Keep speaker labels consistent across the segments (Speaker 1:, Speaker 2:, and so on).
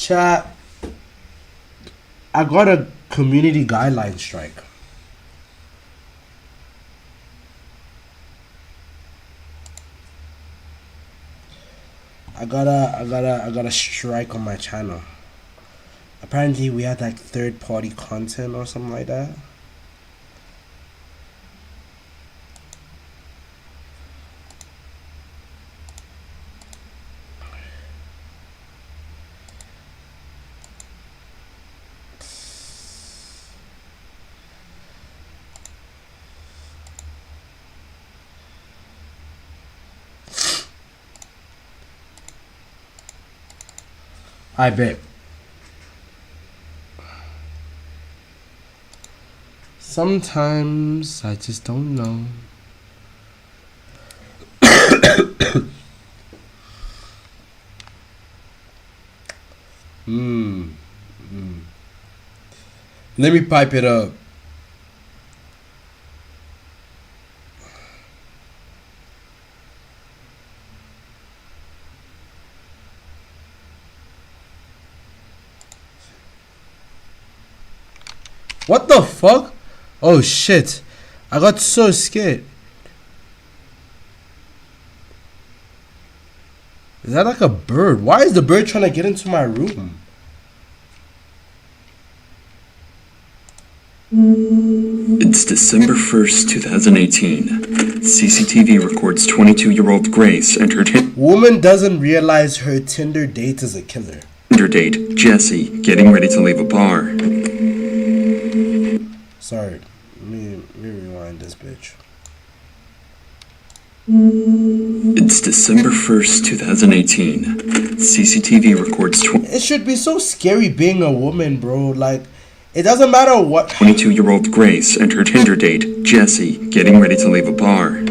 Speaker 1: Chat. I got a community guideline strike. I got a strike on my channel. Apparently we had like third-party content or something like that. I bet. Sometimes I just don't know. Let me pipe it up. What the fuck? Oh shit. I got so scared. Is that like a bird? Why is the bird trying to get into my room?
Speaker 2: It's December 1st, 2018. CCTV records 22-year-old Grace entered
Speaker 1: Woman doesn't realize her Tinder date is a killer.
Speaker 2: Tinder date, Jesse, getting ready to leave a bar.
Speaker 1: Sorry, let me rewind this bitch.
Speaker 2: It's December 1st, 2018. CCTV records
Speaker 1: It should be so scary being a woman, bro. Like, it doesn't matter what.
Speaker 2: 22-year-old Grace entered Tinder date, Jesse, getting ready to leave a bar.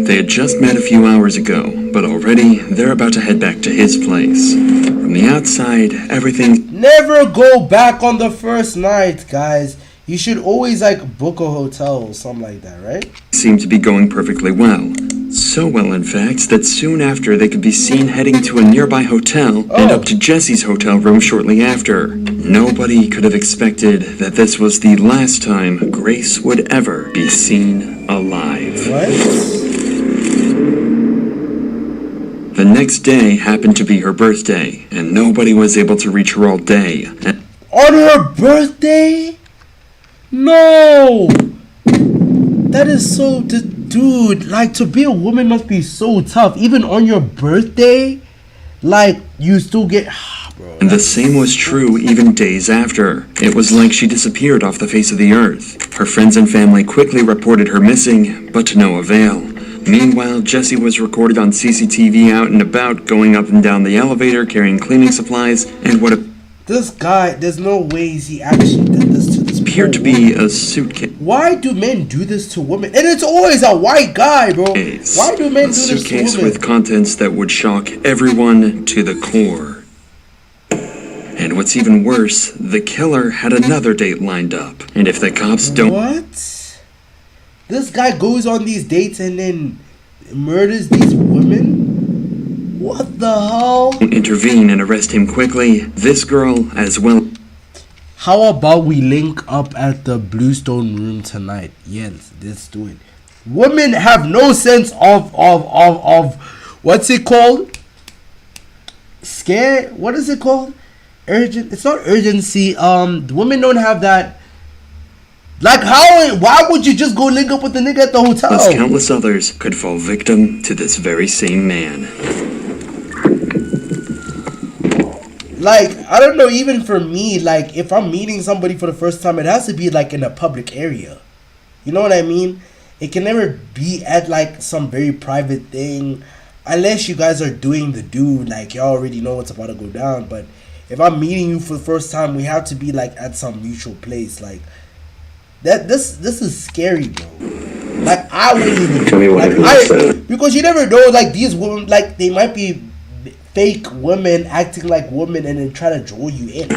Speaker 2: They had just met a few hours ago, but already they're about to head back to his place. From the outside, everything...
Speaker 1: Never go back on the first night, guys. You should always, like, book a hotel or something like that, right?
Speaker 2: ...seemed to be going perfectly well. So well, in fact, that soon after they could be seen heading to a nearby hotel and up to Jesse's hotel room shortly after. Nobody could have expected that this was the last time Grace would ever be seen alive.
Speaker 1: What?
Speaker 2: The next day happened to be her birthday, and nobody was able to reach her all day.
Speaker 1: On her birthday? No! That is so... Dude, like, to be a woman must be so tough. Even on your birthday, like, you still get... Bro,
Speaker 2: and the same was true even days after. It was like she disappeared off the face of the earth. Her friends and family quickly reported her missing, but to no avail. Meanwhile, Jesse was recorded on CCTV out and about, going up and down the elevator, carrying cleaning supplies, and what
Speaker 1: this guy, there's no ways he actually did this to this
Speaker 2: appeared to be a suitcase.
Speaker 1: Why do men do this to women? And it's always a white guy, bro. Why do men do this to women? A suitcase
Speaker 2: with contents that would shock everyone to the core. And what's even worse, the killer had another date lined up. And if the cops don't...
Speaker 1: What? This guy goes on these dates and then murders these women? What the hell?
Speaker 2: Intervene and arrest him quickly. This girl as well.
Speaker 1: How about we link up at the Bluestone room tonight? Yes, let's do it. Women have no sense of what's it called? Scare? What is it called? Urgent? It's not urgency. Women don't have that. Like, how? Why would you just go link up with the nigga at the hotel?
Speaker 2: Plus countless others could fall victim to this very same man.
Speaker 1: Like, I don't know, even for me, like, if I'm meeting somebody for the first time, it has to be, like, in a public area. You know what I mean? It can never be at, like, some very private thing. Unless you guys are doing the do, like, y'all already know what's about to go down. But if I'm meeting you for the first time, we have to be, like, at some mutual place, like... This is scary, bro. Like, I wouldn't even...
Speaker 2: Tell me what
Speaker 1: like, because you never know, like, these women, like, they might be fake women acting like women and then try to draw you in.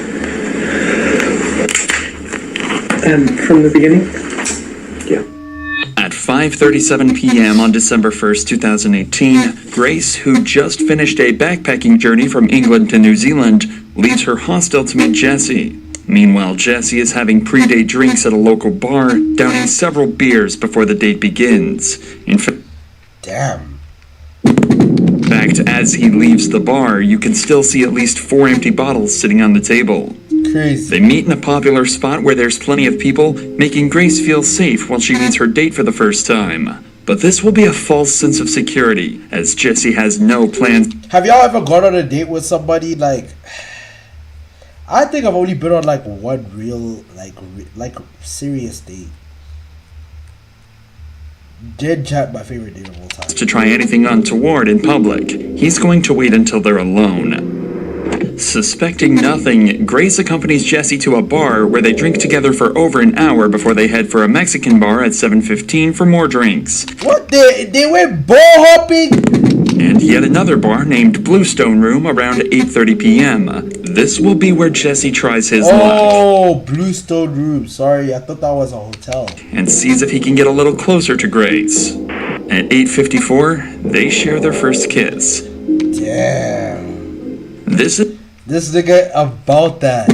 Speaker 3: And from the beginning? Yeah.
Speaker 2: 5:37 p.m. on December 1st, 2018, Grace, who just finished a backpacking journey from England to New Zealand, leaves her hostel to meet Jesse. Meanwhile, Jesse is having pre-date drinks at a local bar, downing several beers before the date begins. In fact, as he leaves the bar, you can still see at least 4 empty bottles sitting on the table.
Speaker 1: Crazy.
Speaker 2: They meet in a popular spot where there's plenty of people, making Grace feel safe while she meets her date for the first time. But this will be a false sense of security, as Jesse has no plans.
Speaker 1: Have y'all ever gone on a date with somebody like... I think I've only been on like one real, like serious date. Dead chat, my favorite date of all time.
Speaker 2: To try anything untoward in public. He's going to wait until they're alone. Suspecting nothing, Grace accompanies Jesse to a bar where they drink together for over an hour before they head for a Mexican bar at 7:15 for more drinks.
Speaker 1: What? They went ball hopping?
Speaker 2: And yet another bar named Bluestone Room around 8:30 p.m. This will be where Jesse tries his luck.
Speaker 1: Oh, Bluestone Room. Sorry, I thought that was a hotel.
Speaker 2: And sees if he can get a little closer to Grace. At 8:54, they share their first kiss.
Speaker 1: Damn.
Speaker 2: This
Speaker 1: nigga about that.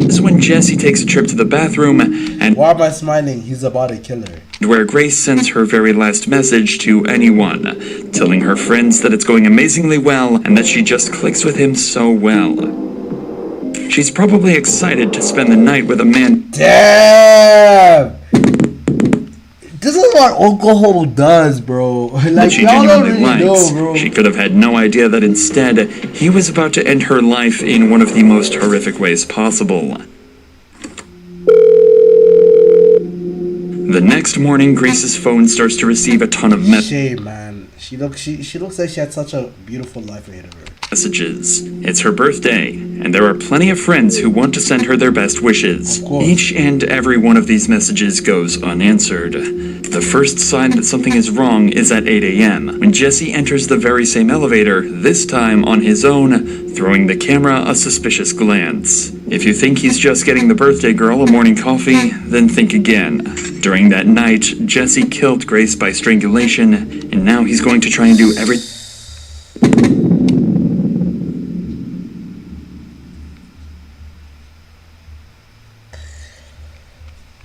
Speaker 2: is when Jesse takes a trip to the bathroom and...
Speaker 1: Why am I smiling? He's about to kill her.
Speaker 2: Where Grace sends her very last message to anyone, telling her friends that it's going amazingly well and that she just clicks with him so well. She's probably excited to spend the night with a man.
Speaker 1: Damn! This is what alcohol does, bro. Like,
Speaker 2: She
Speaker 1: y'all don't
Speaker 2: genuinely
Speaker 1: really
Speaker 2: likes.
Speaker 1: know, bro.
Speaker 2: She could have had no idea that instead, he was about to end her life in one of the most horrific ways possible. The next morning, Grace's phone starts to receive a ton of
Speaker 1: Shame, man. She looks like she had such a beautiful life ahead of her.
Speaker 2: messages. It's her birthday, and there are plenty of friends who want to send her their best wishes. Each and every one of these messages goes unanswered. The first sign that something is wrong is at 8 a.m. when Jesse enters the very same elevator, this time on his own, throwing the camera a suspicious glance. If you think he's just getting the birthday girl a morning coffee, then think again. During that night, Jesse killed Grace by strangulation, and now he's going to try and do everything.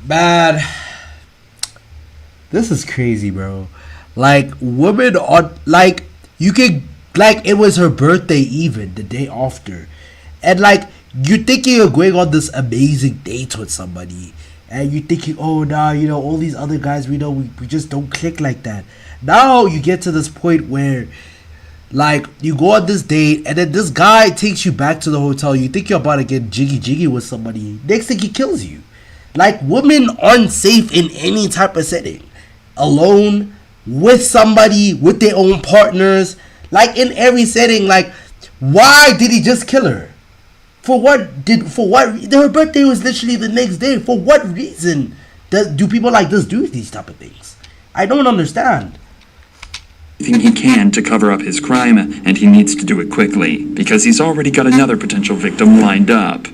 Speaker 1: Man, this is crazy, bro. Like, women are like, you could, like, it was her birthday even the day after, and like, you thinking you're going on this amazing date with somebody, and you thinking, oh nah, you know, all these other guys we know, we just don't click like that. Now you get to this point where, like, you go on this date, and then this guy takes you back to the hotel. You think you're about to get jiggy with somebody. Next thing, he kills you. Like, women aren't safe in any type of setting. Alone, with somebody, with their own partners. Like, in every setting, like, why did he just kill her? For what? Her birthday was literally the next day. For what reason do people like this do these type of things? I don't understand.
Speaker 2: He can to cover up his crime, and he needs to do it quickly, because he's already got another potential victim lined up.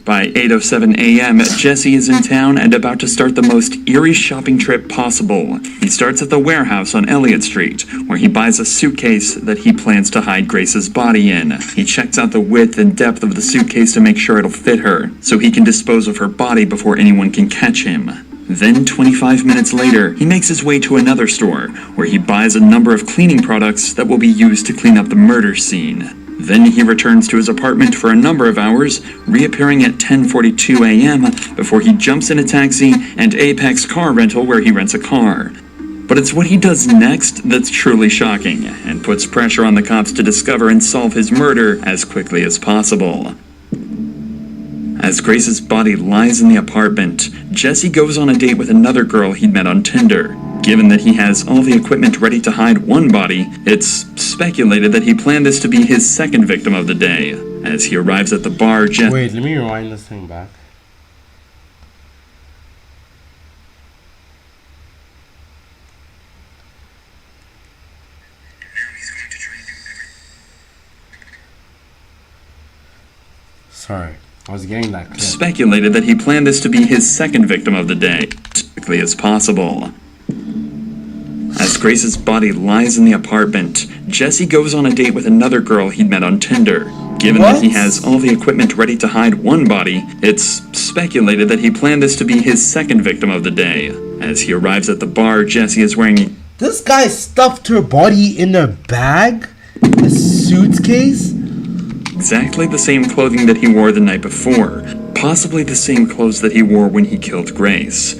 Speaker 2: By 8:07 a.m., Jesse is in town and about to start the most eerie shopping trip possible. He starts at the warehouse on Elliott Street, where he buys a suitcase that he plans to hide Grace's body in. He checks out the width and depth of the suitcase to make sure it'll fit her, so he can dispose of her body before anyone can catch him. Then, 25 minutes later, he makes his way to another store, where he buys a number of cleaning products that will be used to clean up the murder scene. Then he returns to his apartment for a number of hours, reappearing at 10:42 a.m. before he jumps in a taxi and Apex car rental where he rents a car. But it's what he does next that's truly shocking, and puts pressure on the cops to discover and solve his murder as quickly as possible. As Grace's body lies in the apartment, Jesse goes on a date with another girl he'd met on Tinder. Given that he has all the equipment ready to hide one body, it's speculated that he planned this to be his second victim of the day. As he arrives at the bar,
Speaker 1: Wait, let me rewind this thing back. Sorry, I was getting that clip.
Speaker 2: Speculated that he planned this to be his second victim of the day, as quickly as possible. As Grace's body lies in the apartment, Jesse goes on a date with another girl he'd met on Tinder. Given that he has all the equipment ready to hide one body, it's speculated that he planned this to be his second victim of the day. As he arrives at the bar, Jesse is wearing...
Speaker 1: This guy stuffed her body in a bag? A suitcase?
Speaker 2: Exactly the same clothing that he wore the night before. Possibly the same clothes that he wore when he killed Grace.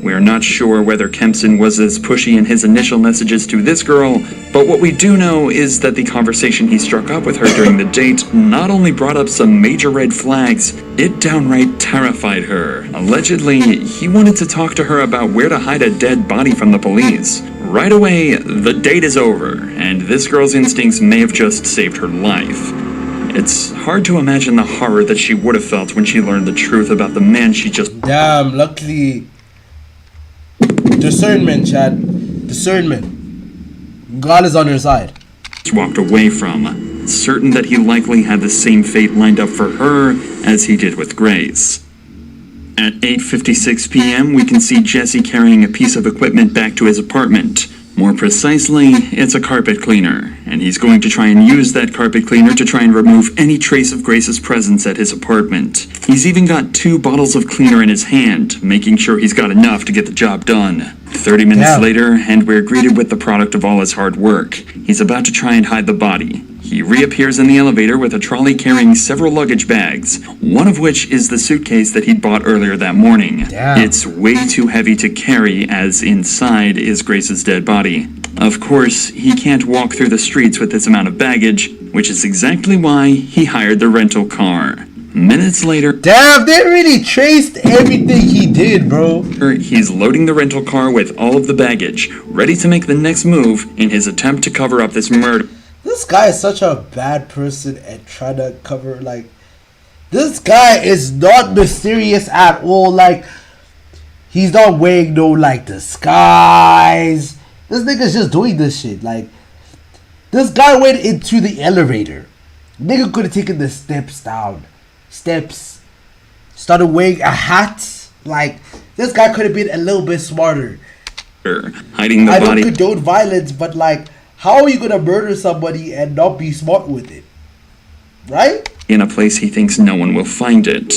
Speaker 2: We are not sure whether Kempson was as pushy in his initial messages to this girl, but what we do know is that the conversation he struck up with her during the date not only brought up some major red flags, it downright terrified her. Allegedly, he wanted to talk to her about where to hide a dead body from the police. Right away, the date is over, and this girl's instincts may have just saved her life. It's hard to imagine the horror that she would have felt when she learned the truth about the man she just...
Speaker 1: Damn, luckily... Discernment, Chad. Discernment. God is on your side.
Speaker 2: ...walked away from, certain that he likely had the same fate lined up for her as he did with Grace. At 8:56 p.m., we can see Jesse carrying a piece of equipment back to his apartment. More precisely, it's a carpet cleaner, and he's going to try and use that carpet cleaner to try and remove any trace of Grace's presence at his apartment. He's even got 2 bottles of cleaner in his hand, making sure he's got enough to get the job done. 30 minutes later, and we're greeted with the product of all his hard work. He's about to try and hide the body. He reappears in the elevator with a trolley carrying several luggage bags, one of which is the suitcase that he'd bought earlier that morning. It's way too heavy to carry, as inside is Grace's dead body. Of course, he can't walk through the streets with this amount of baggage, which is exactly why he hired the rental car. Minutes later...
Speaker 1: Damn, they really traced everything he did, bro.
Speaker 2: He's loading the rental car with all of the baggage, ready to make the next move in his attempt to cover up this murder.
Speaker 1: This guy is such a bad person at trying to cover, like... This guy is not mysterious at all, like... He's not wearing no, like, disguise. This nigga's just doing this shit, like... This guy went into the elevator. Nigga could have taken the steps down. Steps. Started wearing a hat. Like, this guy could have been a little bit smarter.
Speaker 2: Hiding the body.
Speaker 1: I don't condone violence, but like... How are you gonna murder somebody and not be smart with it? Right?
Speaker 2: In a place he thinks no one will find it.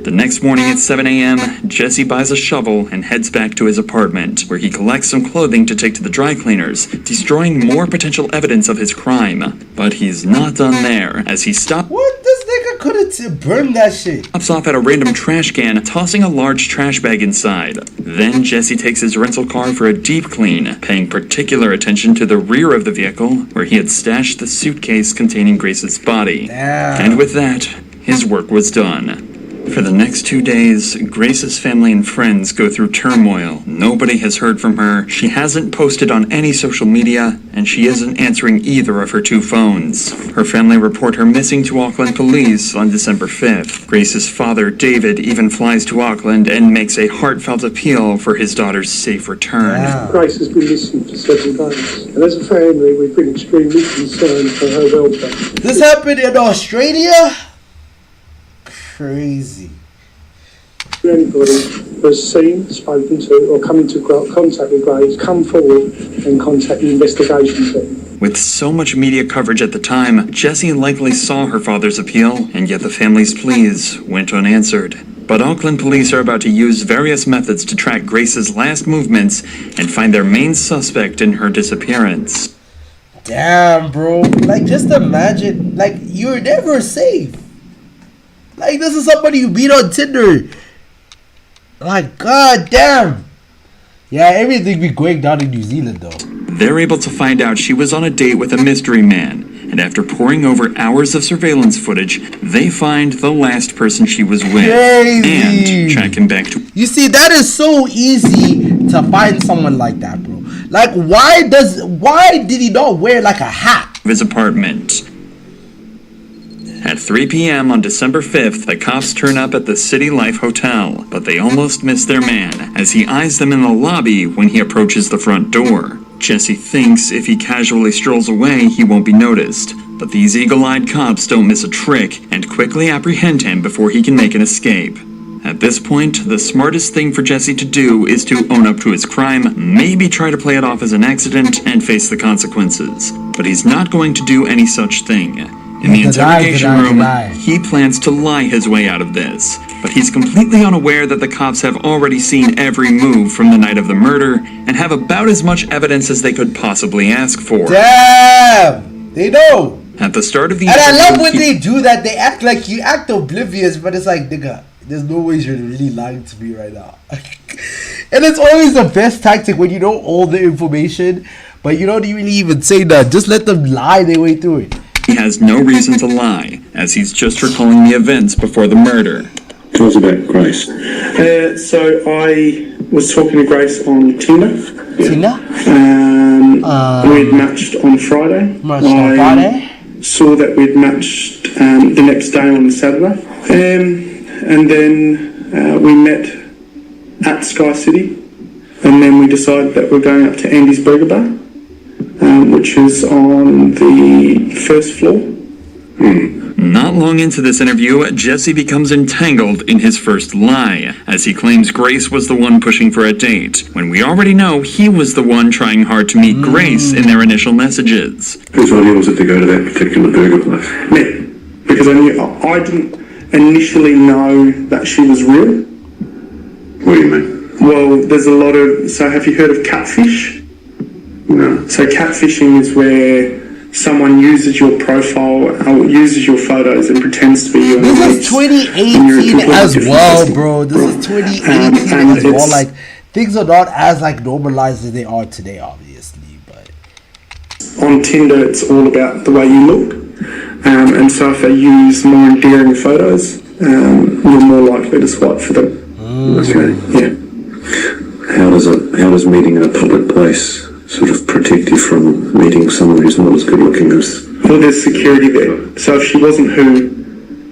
Speaker 2: The next morning at 7 a.m., Jesse buys a shovel and heads back to his apartment, where he collects some clothing to take to the dry cleaners, destroying more potential evidence of his crime. But he's not done there, as he stops...
Speaker 1: What? This nigga couldn't burn that shit.
Speaker 2: Stops off at a random trash can, tossing a large trash bag inside. Then Jesse takes his rental car for a deep clean, paying particular attention to the rear of the vehicle, where he had stashed the suitcase containing Grace's body.
Speaker 1: Damn.
Speaker 2: And with that, his work was done. For the next 2 days, Grace's family and friends go through turmoil. Nobody has heard from her, she hasn't posted on any social media, and she isn't answering either of her 2 phones. Her family report her missing to Auckland police on December 5th. Grace's father, David, even flies to Auckland and makes a heartfelt appeal for his daughter's safe return.
Speaker 1: Wow.
Speaker 3: Grace has been missing for several days, and as a family, we've been extremely concerned for her welfare.
Speaker 1: This happened in Australia? Crazy.
Speaker 3: Anybody who has seen, spoken to, or come into contact with Grace, come forward and contact the investigation team.
Speaker 2: With so much media coverage at the time, Jesse likely saw her father's appeal, and yet the family's pleas went unanswered. But Auckland police are about to use various methods to track Grace's last movements and find their main suspect in her disappearance.
Speaker 1: Damn, bro. Like, just imagine, like, you're never safe. Like, this is somebody you meet on Tinder. Like, god damn. Yeah, everything be going down in New Zealand, though.
Speaker 2: They're able to find out she was on a date with a mystery man, and after poring over hours of surveillance footage, they find the last person she was with.
Speaker 1: Crazy.
Speaker 2: And track him back to...
Speaker 1: You see, that is so easy to find someone like that, bro. Like, why did he not wear, like, a hat?
Speaker 2: ...his apartment. At 3 p.m. on December 5th, the cops turn up at the City Life Hotel, but they almost miss their man, as he eyes them in the lobby when he approaches the front door. Jesse thinks if he casually strolls away, he won't be noticed, but these eagle-eyed cops don't miss a trick and quickly apprehend him before he can make an escape. At this point, the smartest thing for Jesse to do is to own up to his crime, maybe try to play it off as an accident, and face the consequences. But he's not going to do any such thing. In the interrogation room, he plans to lie his way out of this. But he's completely unaware that the cops have already seen every move from the night of the murder and have about as much evidence as they could possibly ask for.
Speaker 1: Damn! They know!
Speaker 2: At the start of the
Speaker 1: interview, I love when they do that. They act like you act oblivious, but it's like, nigga, there's no way you're really lying to me right now. And it's always the best tactic when you know all the information, but you don't really even say that. Just let them lie their way through it.
Speaker 2: He has no reason to lie, as he's just recalling the events before the murder.
Speaker 4: Tell us about Grace.
Speaker 3: So I was talking to Grace on Tinder.
Speaker 1: Tinder?
Speaker 3: We'd matched on Friday. I saw that we'd matched the next day on Saturday. And then we met at Sky City. And then we decided that we're going up to Andy's Burger Bar, which is on the first floor.
Speaker 2: Not long into this interview, Jesse becomes entangled in his first lie, as he claims Grace was the one pushing for a date, when we already know he was the one trying hard to meet Grace in their initial messages.
Speaker 4: Whose idea was it to go to that particular burger place?
Speaker 3: Me. Because I didn't initially know that she was real.
Speaker 4: What do you mean?
Speaker 3: Well, there's a lot of... So have you heard of catfish?
Speaker 4: No.
Speaker 3: So catfishing is where someone uses your profile, uses your photos and pretends to be you.
Speaker 1: This is 2018 as well, bro. This is 2018 as well. Like, things are not as like normalized as they are today, obviously. But
Speaker 3: on Tinder, it's all about the way you look, and so if they use more endearing photos, you're more likely to swipe for them.
Speaker 4: Okay.
Speaker 3: Yeah.
Speaker 4: How does meeting in a public place sort of protect you from meeting someone who's not as good looking as...
Speaker 3: Well, there's security there. So if she wasn't who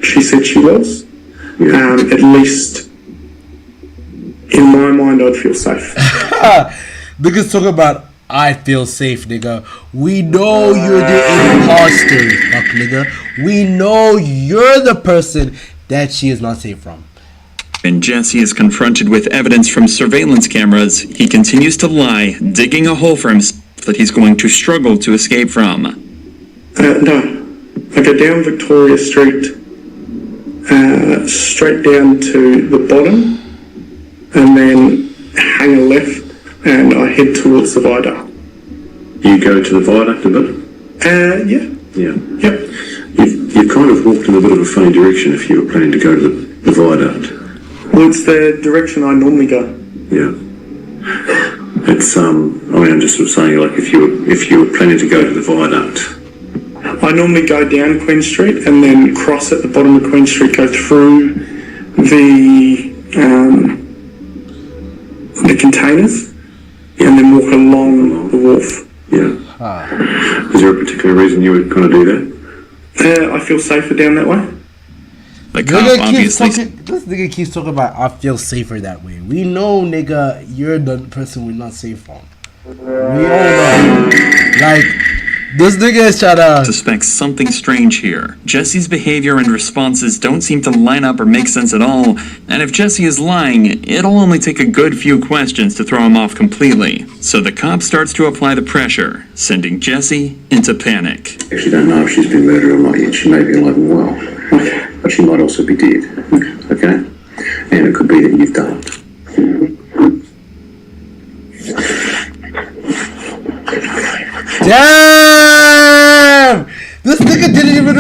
Speaker 3: she said she was, at least in my mind, I'd feel safe.
Speaker 1: Niggas talking about, I feel safe, nigga. We know you're the imposter, fuck, nigga. We know you're the person that she is not safe from.
Speaker 2: When Jesse is confronted with evidence from surveillance cameras, he continues to lie, digging a hole for himself that he's going to struggle to escape from.
Speaker 3: No. I go down Victoria Street, straight down to the bottom, and then hang a left, and I head towards the viaduct.
Speaker 4: You go to the viaduct a bit?
Speaker 3: Yeah.
Speaker 4: Yeah.
Speaker 3: Yep.
Speaker 4: You've kind of walked in a bit of a funny direction if you were planning to go to the viaduct.
Speaker 3: Well, it's the direction I normally go.
Speaker 4: Yeah. It's I'm just sort of saying, like, if you were planning to go to the viaduct.
Speaker 3: I normally go down Queen Street and then cross at the bottom of Queen Street, go through the containers, and then walk along the wharf.
Speaker 4: Yeah. Is there a particular reason you would kind of do that?
Speaker 3: I feel safer down that way.
Speaker 2: The cop obviously...
Speaker 1: This nigga keeps talking about, I feel safer that way. We know, nigga, you're the person we're not safe from. We all know. Like, this nigga is trying to...
Speaker 2: suspects something strange here. Jesse's behavior and responses don't seem to line up or make sense at all, and if Jesse is lying, it'll only take a good few questions to throw him off completely. So the cop starts to apply the pressure, sending Jesse into panic.
Speaker 4: Actually don't know if she's been murdered or not yet. She may be alive and well. Okay. But she might also be dead. Okay? And it could be that you've done it.
Speaker 1: Damn! This nigga didn't even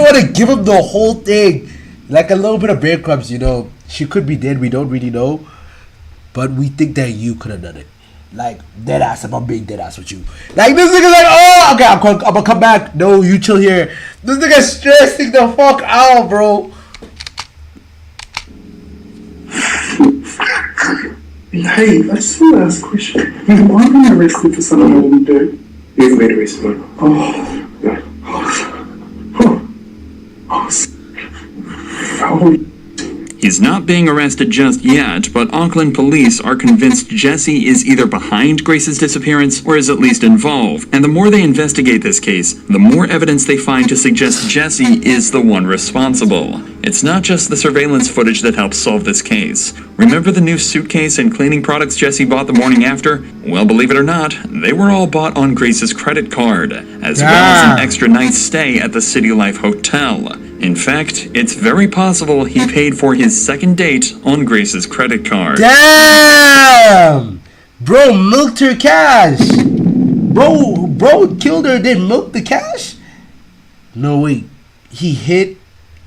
Speaker 1: want to give him the whole thing. Like a little bit of breadcrumbs, you know. She could be dead, we don't really know. But we think that you could have done it. Like, dead ass, if I'm being dead ass with you. Like, this nigga's like, oh, okay, I'm gonna come back. No, you chill here. This nigga's stressing the fuck out, bro.
Speaker 3: Hey, I just want to ask a question. Why am I arrested for something I wouldn't do?
Speaker 4: You haven't been arrested.
Speaker 2: He's not being arrested just yet, but Auckland police are convinced Jesse is either behind Grace's disappearance or is at least involved. And the more they investigate this case, the more evidence they find to suggest Jesse is the one responsible. It's not just the surveillance footage that helps solve this case. Remember the new suitcase and cleaning products Jesse bought the morning after? Well, believe it or not, they were all bought on Grace's credit card, as well as an extra night's stay at the City Life Hotel. In fact, it's very possible he paid for his second date on Grace's credit card.
Speaker 1: Damn! Bro milked her cash. Bro killed her, then milked the cash? No, wait. He hit,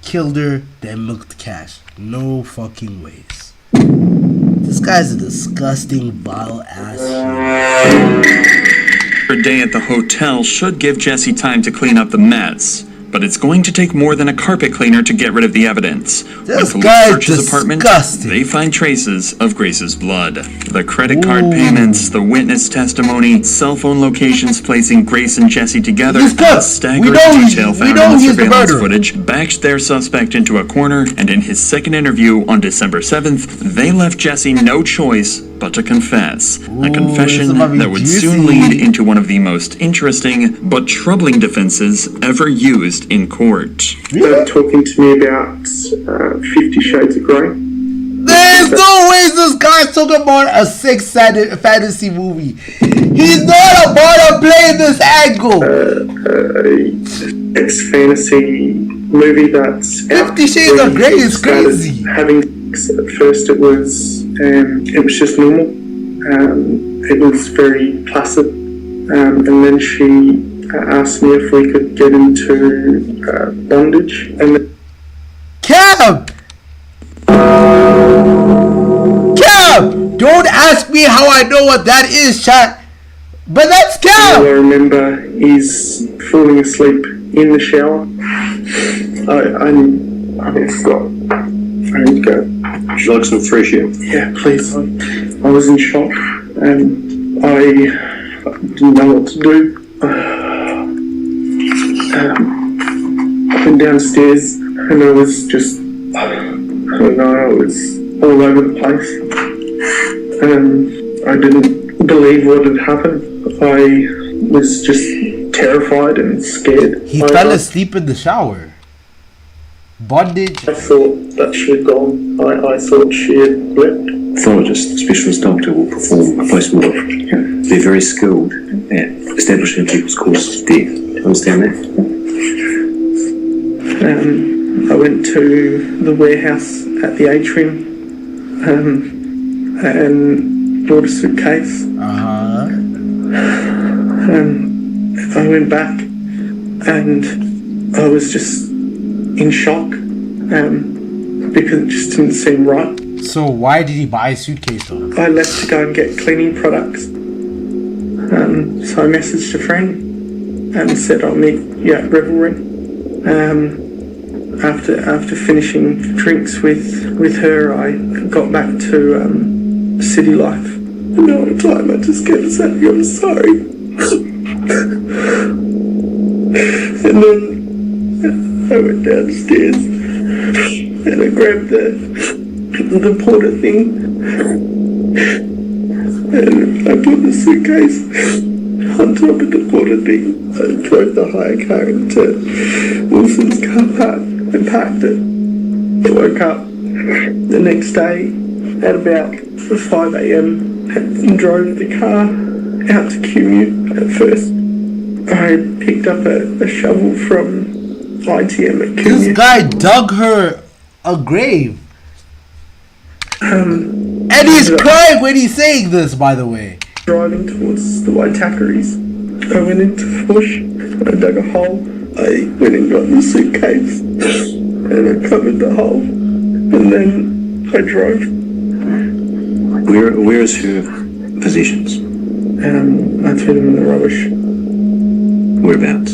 Speaker 1: killed her, then milked the cash. No fucking ways. This guy's a disgusting, vile ass shit.
Speaker 2: A day at the hotel should give Jesse time to clean up the mess. But it's going to take more than a carpet cleaner to get rid of the evidence.
Speaker 1: This
Speaker 2: when
Speaker 1: guy
Speaker 2: police search his apartment, they find traces of Grace's blood. The credit card payments, the witness testimony, cell phone locations placing Grace and Jesse together, and the staggering detail found in the surveillance footage backed their suspect into a corner, and in his second interview on December 7th, they left Jesse no choice but to confess. A confession that would soon lead into one of the most interesting but troubling defenses ever used in court.
Speaker 3: They're talking to me about 50 Shades of Grey.
Speaker 1: There's no way this guy's talking about a sex fantasy movie. He's not about to play this angle.
Speaker 3: Sex fantasy movie that's
Speaker 1: 50 Shades of Grey is crazy.
Speaker 3: Having sex, at first it was just normal. It was very placid. And then she asked me if we could get into bondage. And
Speaker 1: Cam! Don't ask me how I know what that is, chat. But that's Cam!
Speaker 3: all I remember is falling asleep in the shower. I forgot. I need to go.
Speaker 4: Would you like some fresh air?
Speaker 3: Yeah, please. I was in shock and I didn't know what to do. I went downstairs and I was just, I don't know, I was all over the place. I didn't believe what had happened. I was just terrified and scared.
Speaker 1: He fell asleep in the shower. Bondage.
Speaker 3: I thought that she had gone. I thought she had left.
Speaker 4: Pathologist, the specialist doctor, will perform a post-mortem. They're very skilled at establishing people's causes of death. Do you understand that?
Speaker 3: I went to the warehouse at the atrium and bought a suitcase. I went back and I was just in shock because it just didn't seem right.
Speaker 1: So why did he buy a suitcase though?
Speaker 3: I left to go and get cleaning products. So I messaged a friend and said I'll meet you at Revelry. After finishing drinks with her, I got back to City Life. And all the time I just kept saying I'm sorry. And then I went downstairs and I grabbed the porter thing and I put the suitcase on top of the porter thing. I drove the hire car into Wilson's car park and parked it. I woke up the next day at about 5 a.m. and drove the car out to Commute. At first I picked up a shovel from ITM at Commute.
Speaker 1: This guy dug her a grave. And he's crying when he's saying this, by the way.
Speaker 3: Driving towards the Waitakaris, I went into the bush, I dug a hole, I went and got the suitcase, and I covered the hole, and then I drove.
Speaker 4: Where is her possessions?
Speaker 3: I threw them in the rubbish.
Speaker 4: Whereabouts?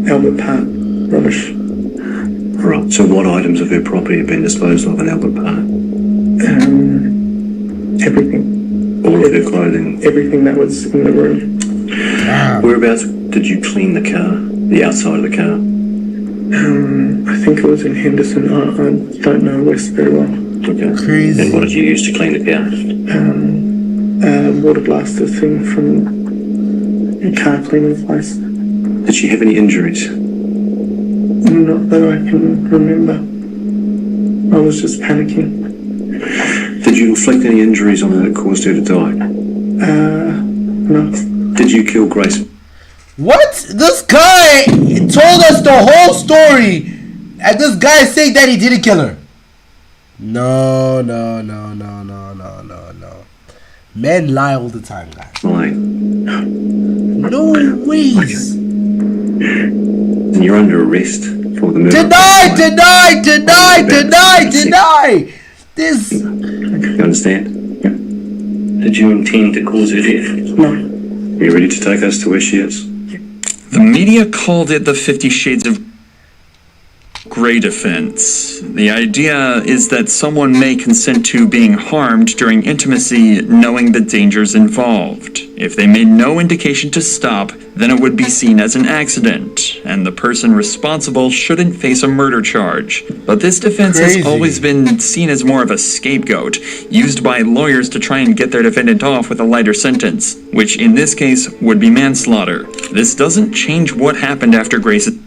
Speaker 3: Albert Park, rubbish.
Speaker 4: Right, so what items of her property have been disposed of in Albert Park?
Speaker 3: Everything.
Speaker 4: All of her clothing?
Speaker 3: Everything that was in the room.
Speaker 4: Whereabouts did you clean the car? The outside of the car?
Speaker 3: I think it was in Henderson. I don't know West very well.
Speaker 4: Okay.
Speaker 1: Crazy.
Speaker 4: And what did you use to clean the car?
Speaker 3: Water blaster thing from a car cleaning place.
Speaker 4: Did she have any injuries?
Speaker 3: Not that I can remember. I was just panicking.
Speaker 4: Did you inflict any injuries on her that caused her to die?
Speaker 3: No.
Speaker 4: Did you kill Grace?
Speaker 1: What? This guy told us the whole story, and this guy is saying that he didn't kill her. No. Men lie all the time, guys.
Speaker 4: Lying.
Speaker 1: No ways.
Speaker 4: And you're under arrest for the murder.
Speaker 1: Deny. This.
Speaker 4: You understand?
Speaker 3: Yeah.
Speaker 4: Did you intend to cause her death?
Speaker 3: No.
Speaker 4: Are you ready to take us to where she is?
Speaker 2: The media called it the 50 Shades of Grey defense. The idea is that someone may consent to being harmed during intimacy knowing the dangers involved. If they made no indication to stop, then it would be seen as an accident, and the person responsible shouldn't face a murder charge. But this defense
Speaker 1: Crazy.
Speaker 2: has always been seen as more of a scapegoat, used by lawyers to try and get their defendant off with a lighter sentence, which in this case would be manslaughter. This doesn't change what happened after Grace's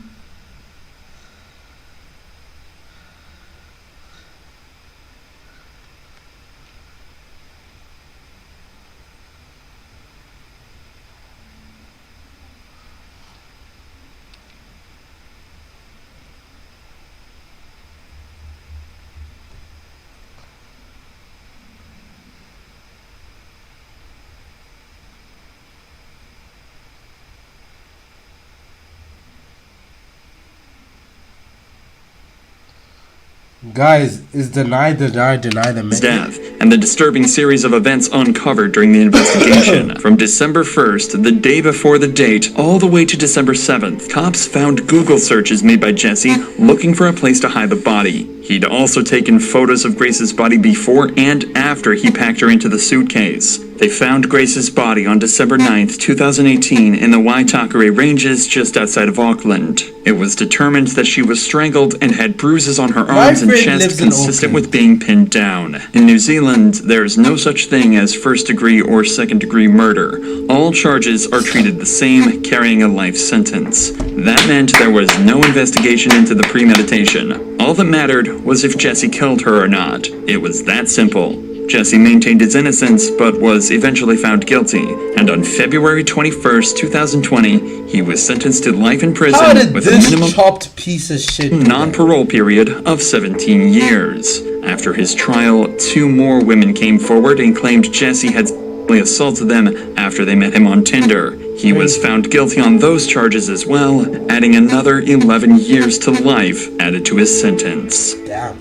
Speaker 1: Guys, is deny the man.
Speaker 2: death, and the disturbing series of events uncovered during the investigation. From December 1st, the day before the date, all the way to December 7th, cops found Google searches made by Jesse looking for a place to hide the body. He'd also taken photos of Grace's body before and after he packed her into the suitcase. They found Grace's body on December 9th, 2018 in the Waitakere Ranges just outside of Auckland. It was determined that she was strangled and had bruises on her arms and
Speaker 1: friend
Speaker 2: chest
Speaker 1: lives in
Speaker 2: consistent
Speaker 1: Auckland.
Speaker 2: with being pinned down. In New Zealand, there is no such thing as first-degree or second-degree murder. All charges are treated the same, carrying a life sentence. That meant there was no investigation into the premeditation. All that mattered was if Jesse killed her or not. It was that simple. Jesse maintained his innocence, but was eventually found guilty. And on February 21st, 2020, he was sentenced to life in prison
Speaker 1: How did
Speaker 2: with a
Speaker 1: this
Speaker 2: minimum
Speaker 1: chopped piece of shit do that?
Speaker 2: non-parole period of 17 years. After his trial, 2 more women came forward and claimed Jesse had sexually assaulted them after they met him on Tinder. He was found guilty on those charges as well, adding another 11 years to life added to his sentence.
Speaker 1: Damn.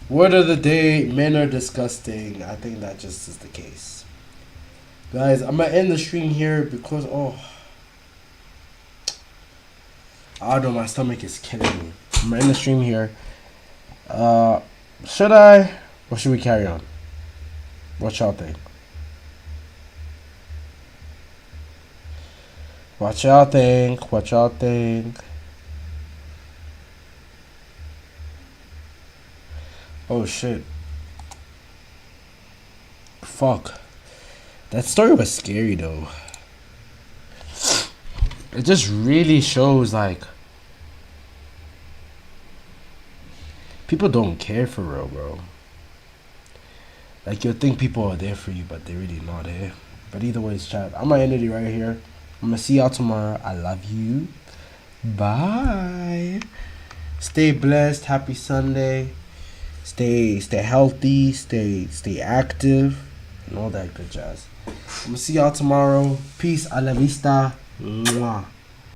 Speaker 1: Word of the day, men are disgusting. I think that just is the case. Guys, I'm gonna end the stream here because, I don't know, my stomach is killing me. I'm gonna end the stream here. Should I, or should we carry on? What y'all think? What y'all think? Oh shit. Fuck. That story was scary though. It just really shows like people don't care for real, bro. Like you'll think people are there for you, but they're really not there. But either way, chat. I'm gonna end it right here. I'm gonna see y'all tomorrow. I love you. Bye. Stay blessed. Happy Sunday. Stay healthy, stay active, and all that good jazz. I'm gonna see y'all tomorrow. Peace, a la vista. Mwah.